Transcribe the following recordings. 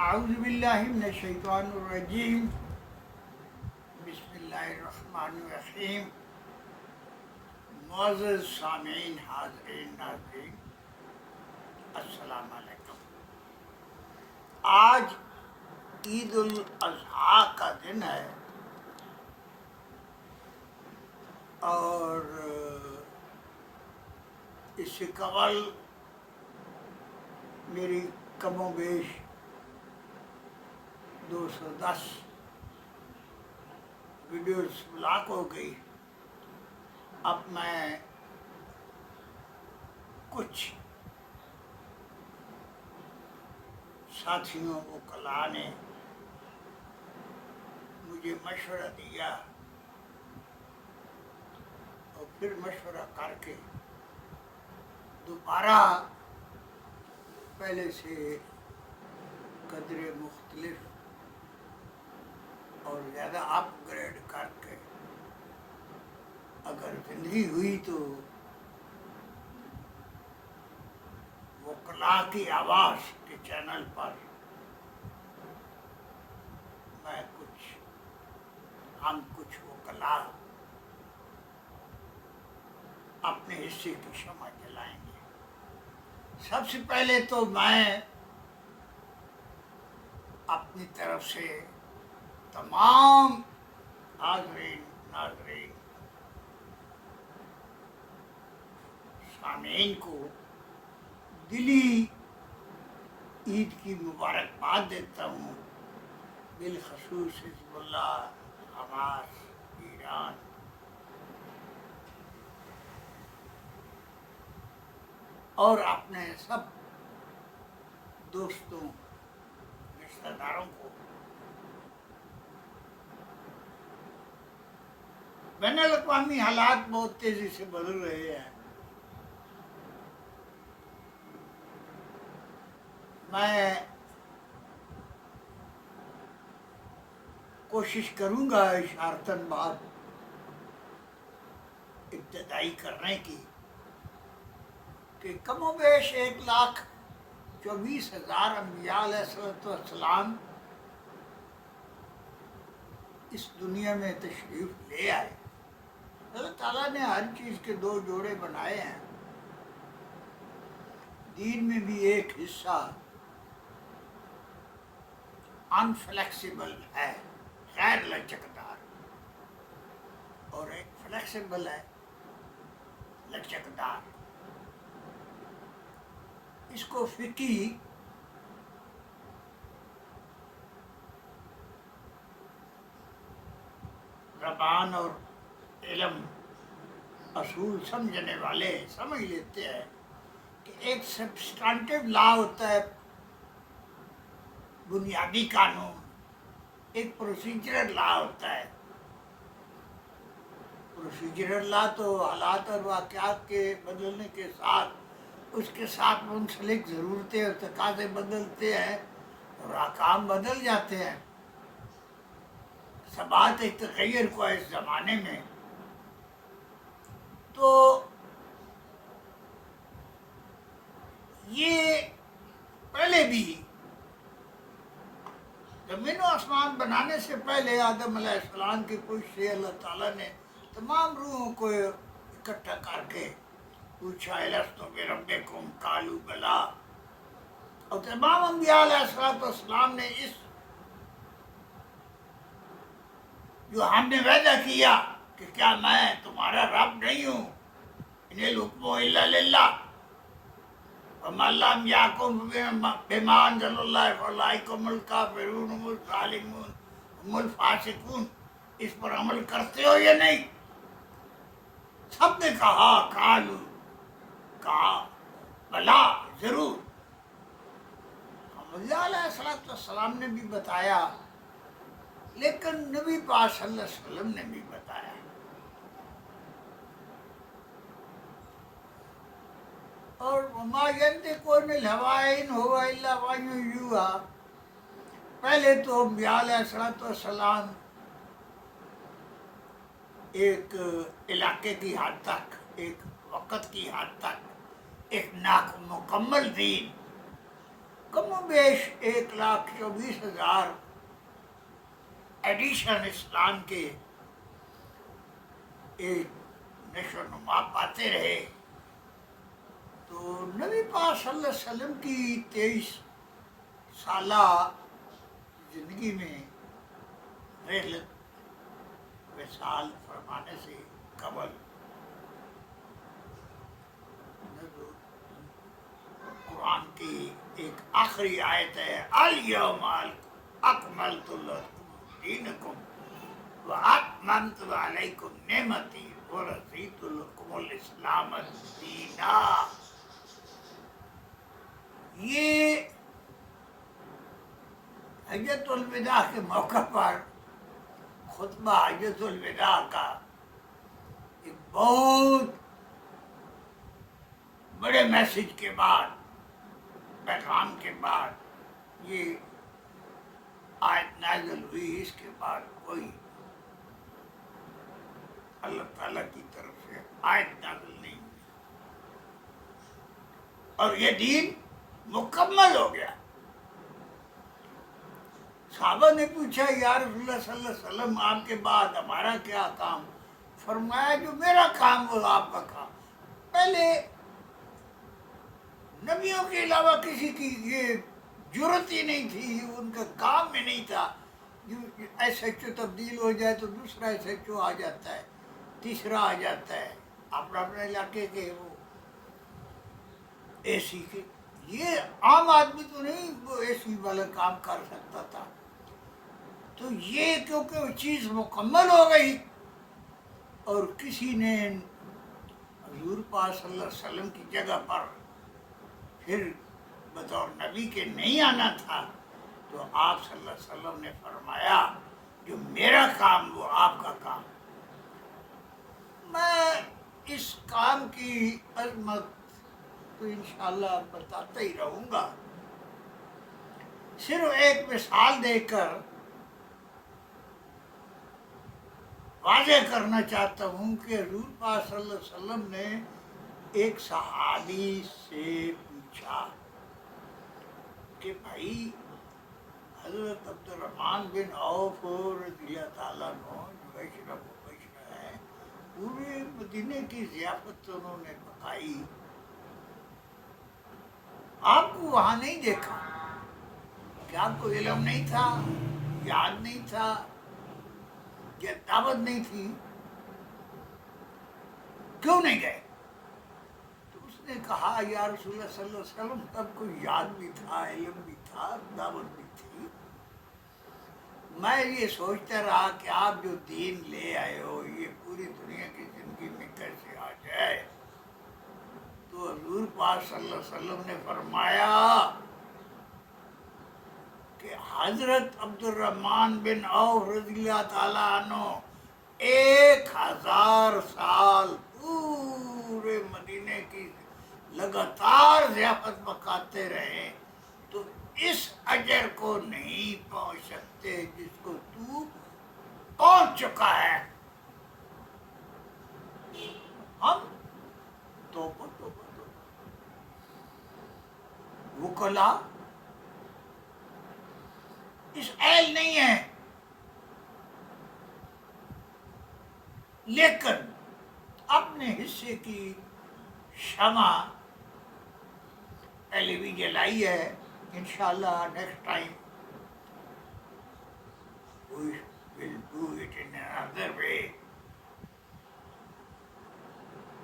اعوذ باللہ من الشیطان الرجیم بسم اللہ الرحمن الرحیم. معزز سامعین، حاضرین ناظرین، السلام علیکم. آج عید الاضحیٰ کا دن ہے اور اس سے قبل میری کم و بیش 210 ویڈیوز بلاک ہو گئی. اب میں کچھ ساتھیوں وکلاء نے مجھے مشورہ دیا اور پھر مشورہ کر کے دوبارہ پہلے سے قدر مختلف اور زیادہ اپ گریڈ کر کے اگر زندگی ہوئی تو وکلاء کی آواز کے چینل پر میں ہم کچھ وکلاء اپنے حصے کی شمع جلائیں گے. سب سے پہلے تو میں اپنی طرف سے تمام حاضرین ناظرین سامعین کو دلی عید کی مبارکباد دیتا ہوں، بالخصوص حزب اللہ، حماس، ایران اور اپنے سب دوستوں رشتہ داروں کو. بین الاقوامی حالات بہت تیزی سے بدل رہے ہیں. میں کوشش کروں گا اشارتاً بات ابتدائی کرنے کی کہ کم و بیش 1,24,000 انبیاء علیہ السلام اس دنیا میں تشریف لے آئے. اللہ تعالیٰ نے ہر چیز کے 2 جوڑے بنائے ہیں. دین میں بھی ایک حصہ انفلیکسیبل ہے، غیر لچکدار، اور ایک فلیکسیبل ہے، لچکدار. اس کو فقہی زبان اور علم اصول سمجھنے والے سمجھ لیتے ہیں کہ ایک سبسٹانٹیو لا ہوتا ہے، بنیادی قانون، ایک پروسیجرل لا ہوتا ہے. پروسیجرل لا تو حالات اور واقعات کے بدلنے کے ساتھ اس کے ساتھ منسلک ضرورتیں اور تقاضے بدلتے ہیں اور احکام بدل جاتے ہیں. ثبات تغیر کو اس زمانے میں تو یہ پہلے بھی زمین و آسمان بنانے سے پہلے آدم علیہ السلام کی پشت سے اللہ تعالیٰ نے تمام روحوں کو اکٹھا کر کے پوچھا الست بربکم قالوا بلی، اور تمام انبیاء علیہ السلام نے اس جو ہم نے وعدہ کیا کہ کیا میں تمہارا رب نہیں ہوں، ان الحکم الا للہ ومن لم یحکم بما انزل اللہ فاولئک هم الکافرون هم الظالمون هم الفاسقون، اس پر عمل کرتے ہو یا نہیں؟ سب نے کہا، کہا بلا، ضرور. اللہ علیہ السلام نے بھی بتایا، لیکن نبی پاک صلی اللہ علیہ وسلم نے بھی بتایا. اور وما ينطق عن الهوى إن هو إلا وحي يوحى، پہلے تو انبیاء علیہ السلام ایک علاقے کی حد تک، ایک وقت کی حد تک ایک مکمل دین کم و بیش 1,24,000 ایڈیشن اسلام کے ایک نشو و نما پاتے رہے. تو نبی پاک صلی اللہ علیہ وسلم کی 23 سالہ زندگی میں رحلت وصال فرمانے سے قبل قرآن کی ایک آخری آیت ہے الیوم اکملت لکم دینکم واتممت علیکم نعمتی ورضیت لکم الاسلام دینا. یہ حجۃ الوداع کے موقع پر خطبہ حجۃ الوداع کا ایک بہت بڑے میسج کے بعد، پیغام کے بعد یہ آیت نازل ہوئی. اس کے بعد کوئی اللہ تعالیٰ کی طرف سے آیت نازل نہیں ہوئی اور یہ دین مکمل ہو گیا. صحابہ نے پوچھا یا رسول اللہ صلی اللہ علیہ وسلم آپ کے بعد ہمارا کیا کام؟ فرمایا جو میرا کام وہ آپ کا کام. پہلے نبیوں کے علاوہ کسی کی یہ جرت ہی نہیں تھی، ان کا کام میں نہیں تھا. ایس ایچ او تبدیل ہو جائے تو دوسرا ایس ایچ او آ جاتا ہے، تیسرا آ جاتا ہے اپنا اپنے علاقے کے وہ اے سی کے. یہ عام آدمی تو نہیں وہ اے سی والا کام کر سکتا تھا. تو یہ کیونکہ وہ چیز مکمل ہو گئی اور کسی نے حضور پاک صلی اللہ علیہ وسلم کی جگہ پر پھر بطور نبی کے نہیں آنا تھا، تو آپ صلی اللہ علیہ وسلم نے فرمایا جو میرا کام وہ آپ کا کام. میں اس کام کی عظمت تو انشاءاللہ بتاتا ہی رہوں گا. صرف ایک مثال دے کر واضح کرنا چاہتا ہوں کہ حضور پاک صلی اللہ علیہ وسلم نے ایک صحابی سے پوچھا کہ بھائی حضرت عبد الرحمن بن عوف رضی اللہ تعالیٰ عنہ جو اشرف مبشر ہیں، پورے مدینے کی ضیافت انہوں نے پکائی، آپ کو وہاں نہیں دیکھا. کیا آپ کو علم نہیں تھا، یاد نہیں تھا، یا دعوت نہیں تھی؟ کیوں نہیں گئے؟ تو اس نے کہا یا رسول اللہ صلی اللہ علیہ وسلم سب کو یاد بھی تھا، علم بھی تھا، دعوت بھی تھی. میں یہ سوچتا رہا کہ آپ جو دین لے آئے ہو یہ پوری دنیا کی زندگی میں کیسے آ جائے. تو حضور پاک صلی اللہ علیہ وسلم نے فرمایا کہ حضرت عبد الرحمن بن عوف رضی اللہ تعالیٰ عنہ 1000 سال پورے مدینے کی لگاتار ضیافت پکاتے رہے تو اس اجر کو نہیں پہنچ سکتے جس کو تو پہنچ چکا ہے. ہم توبہ وکلا اس اہل نہیں ہے، لیکن اپنے حصے کی شمع پہلے بھی جلائی ہے. انشاءاللہ next time we will do it in another way.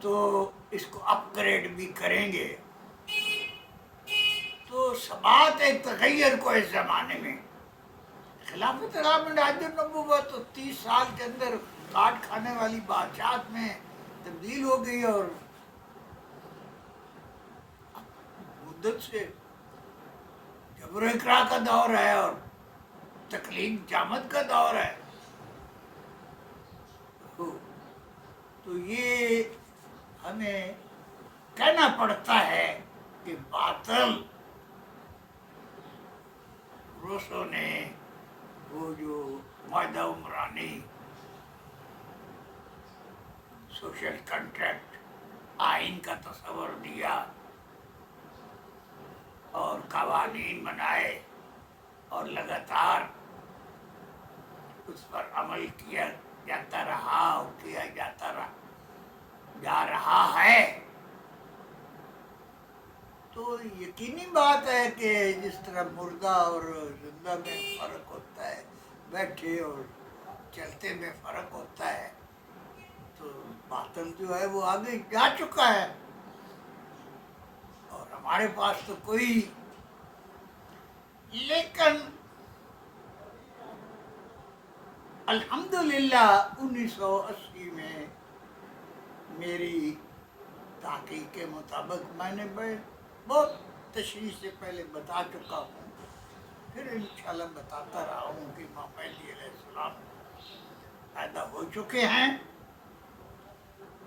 تو اس کو اپ گریڈ بھی کریں گے. تو سبات تغیر کو اس زمانے میں خلافت رامن راج النبوت تو 30 سال کے اندر کاٹ کھانے والی بادشاہت میں تبدیل ہو گئی اور مدت سے جبر و اقرا کا دور ہے اور تکلیم جامد کا دور ہے. تو یہ ہمیں کہنا پڑتا ہے کہ باطل روسوں نے وہ جو معاہدہ عمرانی سوشل کنٹریکٹ آئین کا تصور دیا اور قوانین بنائے اور لگاتار اس پر عمل کیا جاتا رہا اور کیا جا رہا ہے، تو یقینی بات ہے کہ جس طرح مردہ اور زندہ میں فرق ہوتا ہے، بیٹھے اور چلتے میں فرق ہوتا ہے، تو باطل جو ہے وہ آگے جا چکا ہے اور ہمارے پاس تو کوئی، لیکن الحمدللہ 1980 میں میری تحقیق کے مطابق میں نے بہت تشریح سے پہلے بتا چکا ہوں، پھر انشاءاللہ بتاتا رہا ہوں کہ امام مہدی علیہ السلام پیدا ہو چکے ہیں،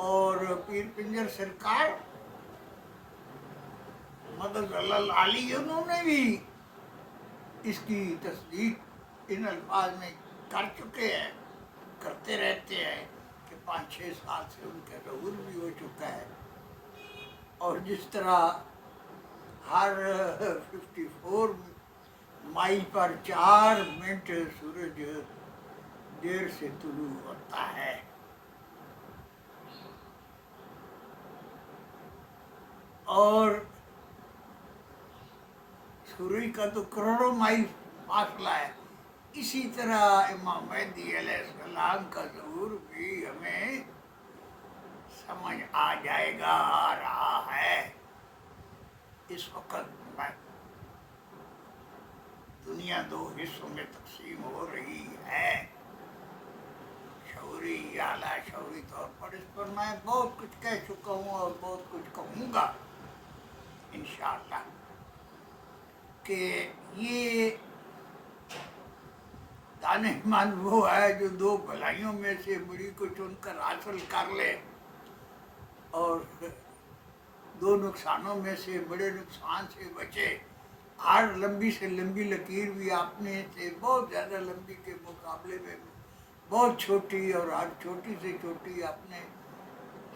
اور پیر پنجر سرکار مدد اللہ علی انہوں نے بھی اس کی تصدیق ان الفاظ میں کر چکے ہیں، کرتے رہتے ہیں کہ 5-6 سال سے ان کا ظہور بھی ہو چکا ہے، اور جس طرح ہر 54 مائی پر 4 منٹ سورج دیر سے طلوع ہوتا ہے، اور سورج کا تو کروڑوں مائل فاصلہ ہے، اسی طرح امام مہدی علیہ السلام کا ظہور بھی ہمیں سمجھ آ جائے گا، آ رہا ہے۔ اس وقت دنیا 2 حصوں میں تقسیم ہو رہی ہے، شعوری یا اعلیٰ شعوری طور پر۔ اس پر میں بہت کچھ کہہ چکا ہوں اور بہت کچھ کہوں گا انشاءاللہ، کہ یہ دانشمند وہ ہے جو 2 بھلائیوں میں سے بڑی کو چن کر حاصل کر لے اور 2 نقصانوں میں سے بڑے نقصان سے بچے۔ ہر لمبی سے لمبی لکیر بھی اپنے سے بہت زیادہ لمبی کے مقابلے میں بہت چھوٹی، اور ہر چھوٹی سے چھوٹی اپنے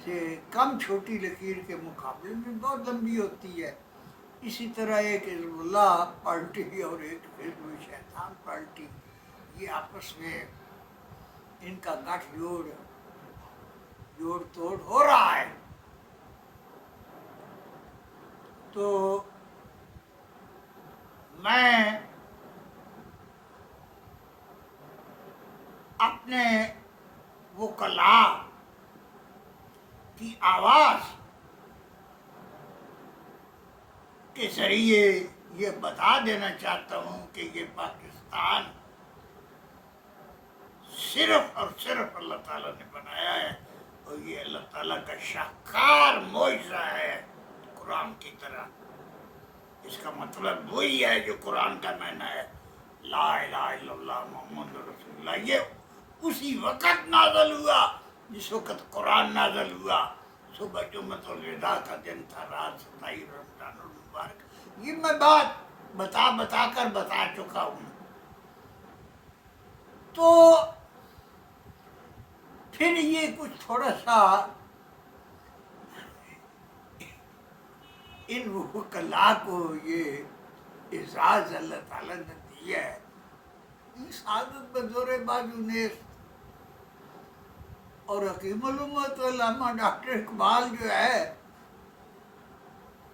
سے کم چھوٹی لکیر کے مقابلے میں بہت لمبی ہوتی ہے۔ اسی طرح ایک حزب اللہ پارٹی اور ایک حزب شیطان پارٹی، یہ آپس میں ان کا گٹھ جوڑ توڑ ہو رہا ہے، تو میں اپنے وکلاء کی آواز کے ذریعے یہ بتا دینا چاہتا ہوں کہ یہ پاکستان صرف اور صرف اللہ تعالیٰ نے بنایا ہے، اور یہ اللہ تعالیٰ کا شاہکار معجزہ ہے قرآن کی طرح۔ اس کا مطلب وہی ہے جو قرآن کا معنی ہے، لا الہ الا اللہ محمد رسول اللہ۔ یہ اسی وقت نازل ہوا جس وقت قرآن نازل ہوا، صبح جمعۃ الوداع کا دن تھا، رات 27 رمضان المبارک۔ یہ میں بات بتا کر بتا چکا ہوں، تو پھر یہ کچھ تھوڑا سا ان وکلاء کو یہ اعزاز اللہ تعالیٰ نے دیا ہے، اس عادت بزور بازو نیست۔ اور حکیم الامت علامہ ڈاکٹر اقبال جو ہے،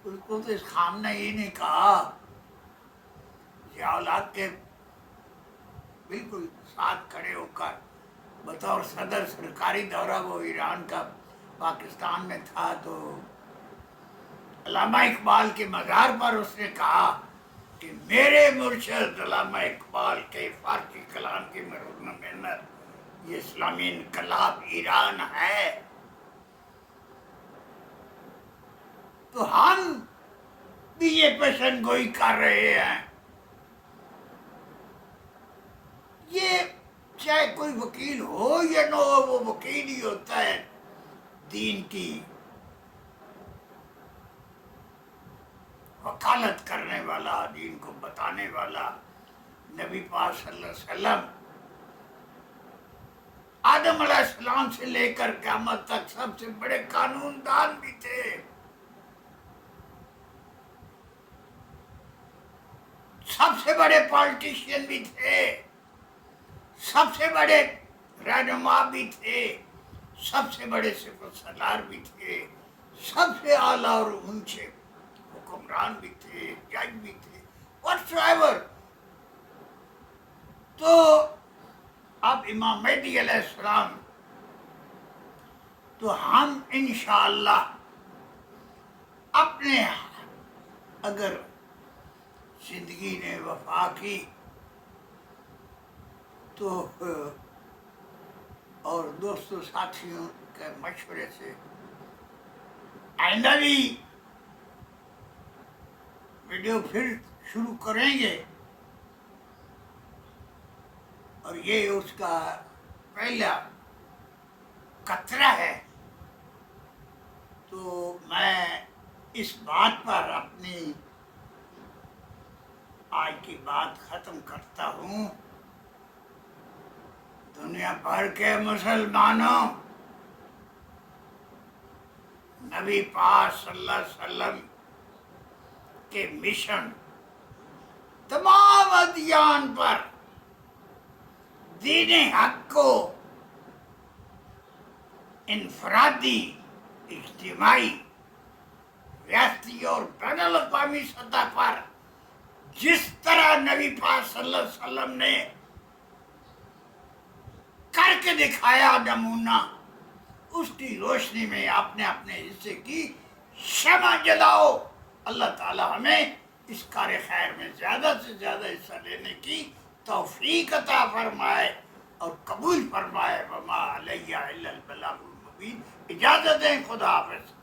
اس کو تو اس خامنہ ہی نے کہا، ضیاء الحق کے بالکل ساتھ کھڑے ہو کر بطور صدر سرکاری دورہ وہ ایران کا پاکستان میں تھا، تو علامہ اقبال کے مزار پر اس نے کہا کہ میرے مرشد علامہ اقبال کے فارسی کلام کی مرہون محنت، یہ اسلامی انقلاب ایران ہے۔ تو ہم بھی یہ پیشن گوئی کر رہے ہیں، یہ چاہے کوئی وکیل ہو یا نہ ہو، وہ وکیل ہی ہوتا ہے، دین کی وکالت کرنے والا، دین کو بتانے والا۔ نبی پاک صلی اللہ علیہ وسلم آدم علیہ السلام سے لے کر قیامت تک سب سے بڑے قانون دان بھی تھے، سب سے بڑے پالیٹیشین بھی تھے، سب سے بڑے رہنما بھی تھے، سب سے بڑے سپر سالار بھی تھے، سب سے اعلیٰ اور اونچے حکمران بھی تھے، جج بھی تھے، واٹس ایور۔ تو اب امام مہدی علیہ السلام، تو ہم انشاءاللہ اپنے اگر زندگی نے وفا کی تو اور دوستوں ساتھیوں کے مشورے سے آئندہ بھی ویڈیو پھر شروع کریں گے، اور یہ اس کا پہلا قطرہ ہے۔ تو میں اس بات پر اپنی آج کی بات ختم کرتا ہوں۔ دنیا بھر کے مسلمانوں، نبی پاک صلی اللہ علیہ وسلم کے مشن تمام ادیان پر دین حق کو انفرادی، اجتماعی، ریاستی اور بین الاقوامی سطح پر جس طرح نبی پاک صلی اللہ علیہ وسلم نے کر کے دکھایا نمونہ، اس کی روشنی میں اپنے اپنے حصے کی شمع جلاؤ۔ اللہ تعالی ہمیں اس کار خیر میں زیادہ سے زیادہ حصہ لینے کی توفیق عطا فرمائے اور قبول فرمائے۔ وما علیہ الا البلاغ المبین۔ اجازت دیں، خدا حافظ۔